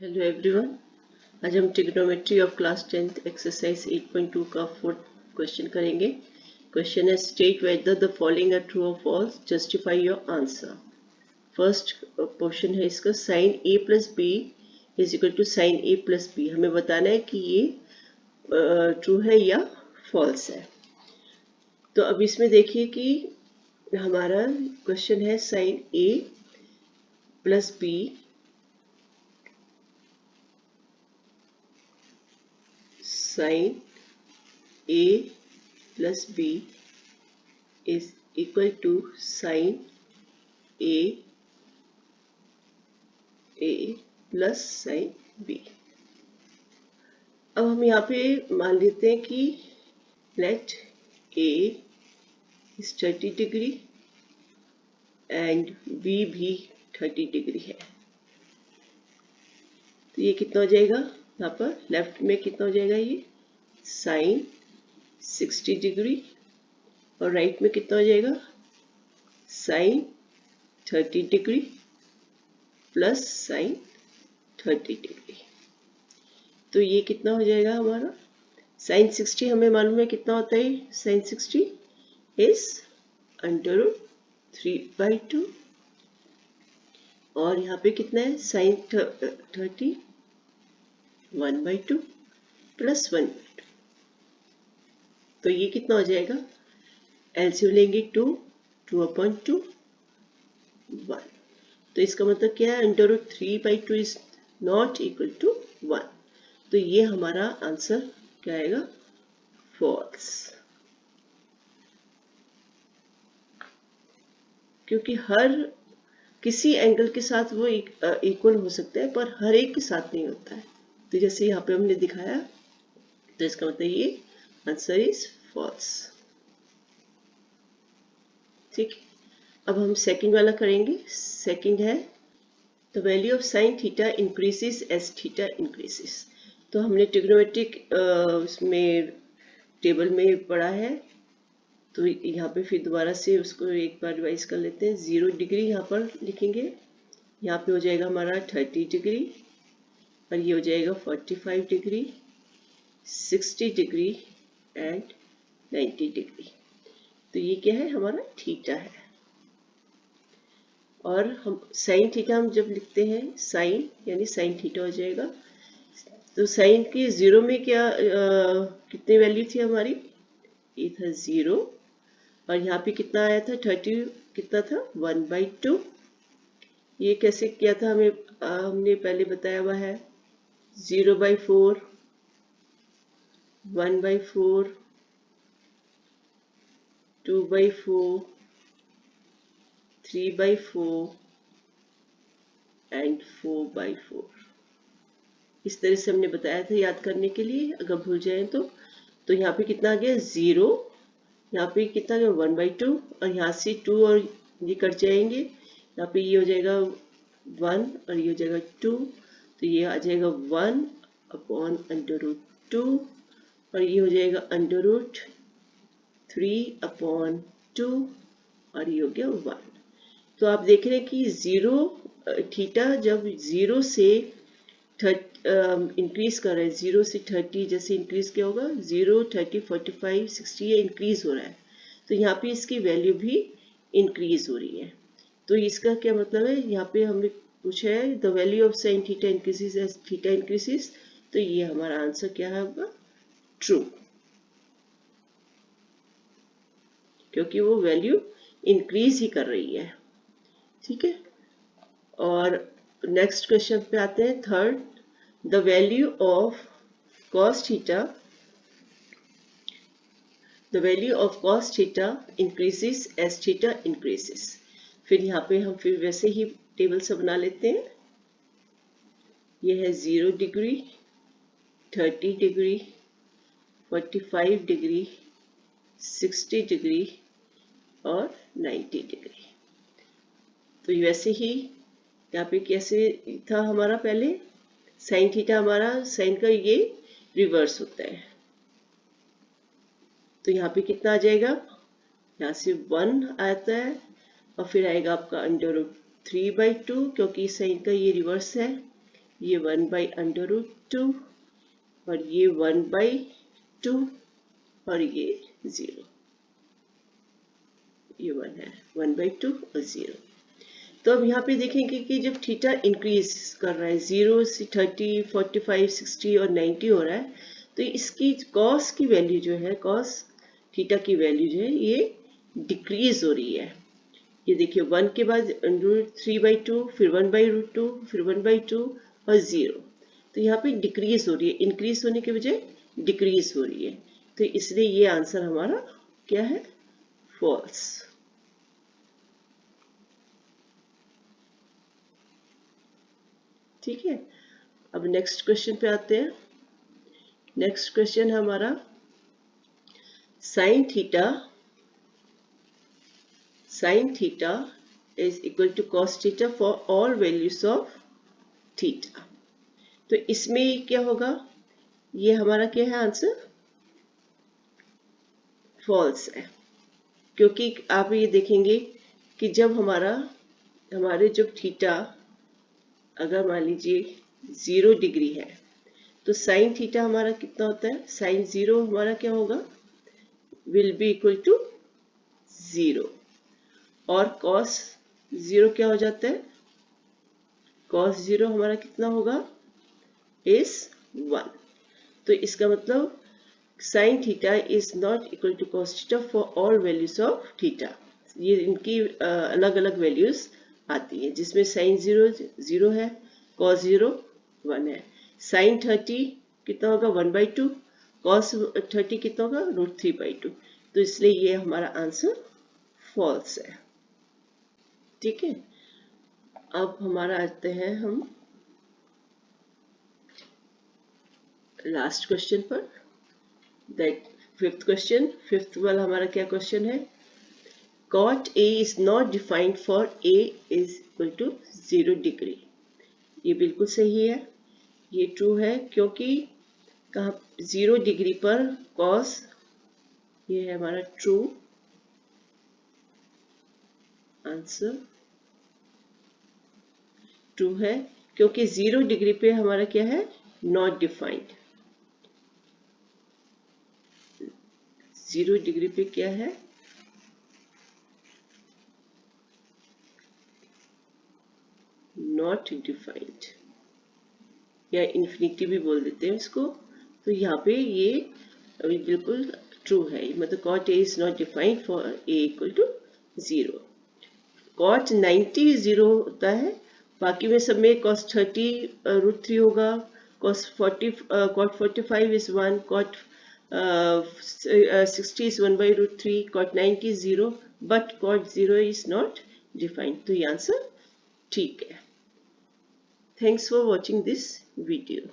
Hello everyone. आज हम trigonometry of class 10th exercise 8.2 का फोर्थ क्वेश्चन करेंगे। क्वेश्चन है state whether the following are true और false, justify your answer. First question है इसका, sine A plus B is equal to sine A plus B. हमें बताना है कि ये ट्रू है या फॉल्स है। तो अब इसमें देखिए कि हमारा क्वेश्चन है sine A plus B sin A plus B is equal to sin A plus sin B। अब हम यहाँ पे मान लेते हैं कि let A is 30 degree and B भी 30 डिग्री है। तो ये कितना हो जाएगा, यहाँ पर लेफ्ट में कितना हो जाएगा, ये साइन 60 डिग्री और राइट में कितना हो जाएगा, sine 30 degree plus sine 30 degree. तो ये कितना हो जाएगा हमारा, साइन 60 हमें मालूम है कितना होता है, साइन 60 इज √3/2 और यहाँ पे कितना है, साइन 30 1/2 प्लस 1/2। तो ये कितना हो जाएगा, एलसीएम लेंगे 2/2 1। तो इसका मतलब क्या है, √3/2 इज नॉट इक्वल टू 1। तो ये हमारा आंसर क्या आएगा, फॉल्स। क्योंकि हर किसी एंगल के साथ वो इक्वल हो सकता है पर हर एक के साथ नहीं होता है। तो जैसे यहाँ पे हमने दिखाया, तो इसका मतलब ये आंसर इज फॉल्स। ठीक, अब हम सेकंड वाला करेंगे। सेकंड है the value of sine theta increases as theta increases. तो हमने ट्रिग्नोमेट्रिक उसमें टेबल में पढ़ा है, तो यहाँ पे फिर दोबारा से उसको एक बार रिवाइज कर लेते हैं। 0 डिग्री यहाँ पर लिखेंगे, यहाँ पे हो जाएगा हमारा 30 डिग्री और ये हो जाएगा 45 डिग्री, 60 डिग्री एंड 90 डिग्री। तो ये क्या है, हमारा थीटा है। और हम साइन थीटा हम जब लिखते हैं, साइन यानी साइन थीटा हो जाएगा। तो साइन की 0 में क्या कितनी वैल्यू थी हमारी, ये था 0 और यहाँ पे कितना आया था 30, कितना था 1/2। ये कैसे किया था हमें हमने पहले बताया हुआ है, 0/4 1/4 2/4 3/4 एंड 4/4। इस तरह से हमने बताया था याद करने के लिए, अगर भूल जाए तो यहाँ पे कितना आ गया 0, यहाँ पे कितना आ गया 1/2 और यहाँ से 2 और ये कट जाएंगे, यहाँ पे ये हो जाएगा 1 और ये हो जाएगा 2। तो ये आ जाएगा 1/√2 और ये हो जाएगा √3/2 और ये हो गया 1। तो आप देख रहे हैं कि 0 थीटा जब 0 से इंक्रीज कर रहा है, 0 से 30 जैसे इंक्रीज क्या होगा, 0 30 45 60 ये इंक्रीज हो रहा है। तो यहाँ पे इसकी वैल्यू भी इंक्रीज हो रही है। तो इसका क्या मतलब है, यहाँ पे हमने पूछा है the value of sine theta increases as theta increases. तो ये हमारा आंसर क्या है होगा, ट्रू, क्योंकि वो वैल्यू इंक्रीज ही कर रही है। ठीक है, और नेक्स्ट क्वेश्चन पे आते हैं, third, the value of cos theta, the value of cos theta increases as theta increases। फिर यहाँ पे हम फिर वैसे ही टेबल से बना लेते हैं। ये है 0 डिग्री 30 डिग्री 45 डिग्री 60 डिग्री और 90 डिग्री। तो वैसे ही यहाँ पे कैसे था हमारा, पहले साइन थीटा, हमारा साइन का ये रिवर्स होता है। तो यहाँ पे कितना आ जाएगा, यहाँ से 1 आता है और फिर आएगा आपका √3/2 क्योंकि साइन का ये रिवर्स है। ये 1/√2 और ये 1/2 और ये 0, ये 1 है, 1/2 और 0। तो अब यहाँ पे देखेंगे कि जब थीटा इंक्रीज कर रहा है 0 से 30, 45, 60 और 90 हो रहा है, तो इसकी कॉस की वैल्यू जो है, कॉस थीटा की वैल्यू जो है ये डिक्रीज हो रही है। ये देखिए 1 के बाद √3/2, फिर 1/√2, फिर 1/2 और 0। तो यहाँ पे डिक्रीज हो रही है, इंक्रीज होने के बजाय डिक्रीज हो रही है। तो इसलिए ये आंसर हमारा क्या है, फॉल्स। ठीक है, अब नेक्स्ट क्वेश्चन पे आते हैं। नेक्स्ट क्वेश्चन हमारा sine theta is equal to cos theta for all values of theta. तो इसमें क्या होगा, ये हमारा क्या है आंसर, फॉल्स है। क्योंकि आप ये देखेंगे कि जब हमारे जब थीटा अगर मान लीजिए 0 डिग्री है, तो साइन थीटा हमारा कितना होता है, साइन 0 हमारा क्या होगा, विल बी इक्वल टू 0। और कॉस 0 क्या हो जाता है, कॉस 0 हमारा कितना होगा, इज 1। तो इसका मतलब sine theta is not equal to cos theta for all values of theta. ये इनकी अलग अलग वैल्यूज आती हैं, जिसमें साइन 0 0 है, कॉस 0 1 है। साइन 30 कितना होगा, 1/2, कॉस 30 कितना होगा, √3/2। तो इसलिए ये हमारा आंसर फॉल्स है। ठीक है, अब हमारा आते हैं हम लास्ट क्वेश्चन पर, दैट फिफ्थ वाला हमारा क्या क्वेश्चन है, cot A is not defined for A is equal to 0 degree. ये बिल्कुल सही है, ये ट्रू है, क्योंकि कहाँ 0 डिग्री पर cos, ये है हमारा ट्रू आंसर, ट्रू है, क्योंकि 0 डिग्री पे हमारा क्या है, नॉट डिफाइंड। 0 डिग्री पे क्या है, नॉट डिफाइंड, या इन्फिनिटी भी बोल देते हैं इसको। तो यहाँ पे ये अभी बिल्कुल ट्रू है, मतलब cot A is not defined for A equal to 0। cot 90 0 होता है, बाकी में सब में cos 30 √3 होगा, cot 45 is 1, cot 60 is 1/√3, cot 90 is 0, but cot 0 is not defined। तो ये आंसर ठीक है। Thanks for watching this video.